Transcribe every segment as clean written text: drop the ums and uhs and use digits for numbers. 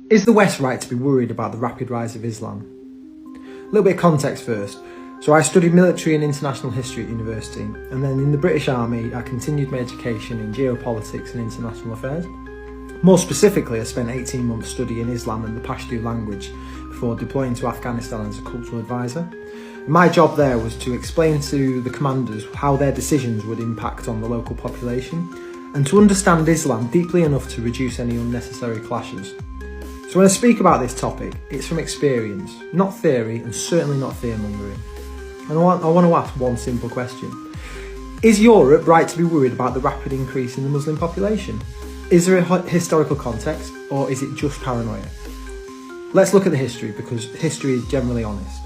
Is the West right to be worried about the rapid rise of Islam? A little bit of context first. So I studied military and international history at university, and then in the British Army I continued my education in geopolitics and international affairs. More specifically, I spent 18 months studying Islam and the Pashto language before deploying to Afghanistan as a cultural advisor. My job there was to explain to the commanders how their decisions would impact on the local population and to understand Islam deeply enough to reduce any unnecessary clashes. So when I speak about this topic, it's from experience, not theory, and certainly not fear-mongering. And I want to ask one simple question. Is Europe right to be worried about the rapid increase in the Muslim population? Is there a historical context, or is it just paranoia? Let's look at the history, because history is generally honest.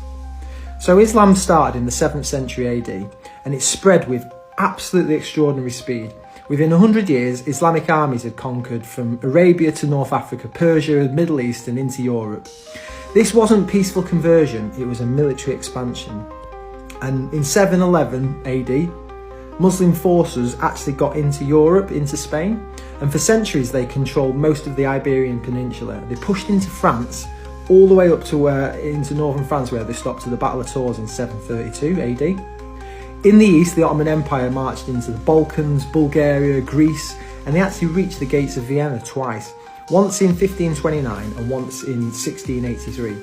So Islam started in the 7th century AD, and it spread with absolutely extraordinary speed. Within 100 years, Islamic armies had conquered from Arabia to North Africa, Persia, the Middle East and into Europe. This wasn't peaceful conversion, it was a military expansion. And in 711 AD, Muslim forces actually got into Europe, into Spain, and for centuries they controlled most of the Iberian Peninsula. They pushed into France, all the way up to into northern France, where they stopped at the Battle of Tours in 732 AD. In the east, the Ottoman Empire marched into the Balkans, Bulgaria, Greece, and they actually reached the gates of Vienna twice, once in 1529 and once in 1683.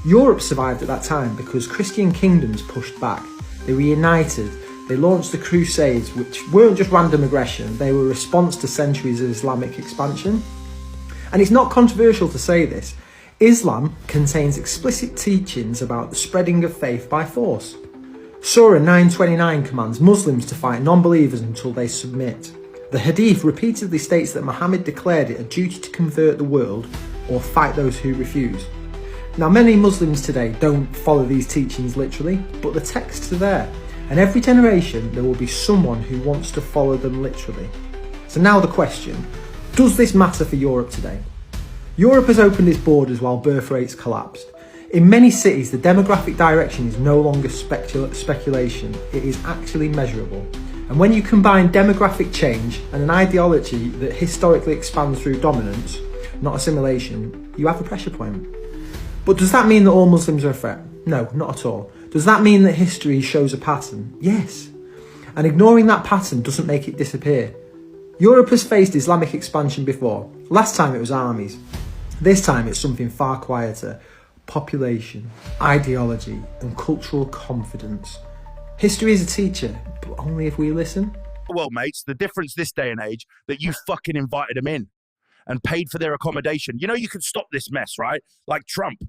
Europe survived at that time because Christian kingdoms pushed back. They were united. They launched the Crusades, which weren't just random aggression, they were a response to centuries of Islamic expansion. And it's not controversial to say this. Islam contains explicit teachings about the spreading of faith by force. Surah 929 commands Muslims to fight non-believers until they submit. The Hadith repeatedly states that Muhammad declared it a duty to convert the world or fight those who refuse. Now, many Muslims today don't follow these teachings literally, but the texts are there, and every generation there will be someone who wants to follow them literally. So now the question, does this matter for Europe today? Europe has opened its borders while birth rates collapsed. In many cities, the demographic direction is no longer speculation, it is actually measurable. And when you combine demographic change and an ideology that historically expands through dominance, not assimilation, you have a pressure point. But does that mean that all Muslims are a threat? No, not at all. Does that mean that history shows a pattern? Yes. And ignoring that pattern doesn't make it disappear. Europe has faced Islamic expansion before. Last time it was armies. This time it's something far quieter. Population, ideology and cultural confidence. History is a teacher, but only if we listen. Well, mates, the difference this day and age that you fucking invited them in and paid for their accommodation. You know you can stop this mess, right? Like Trump.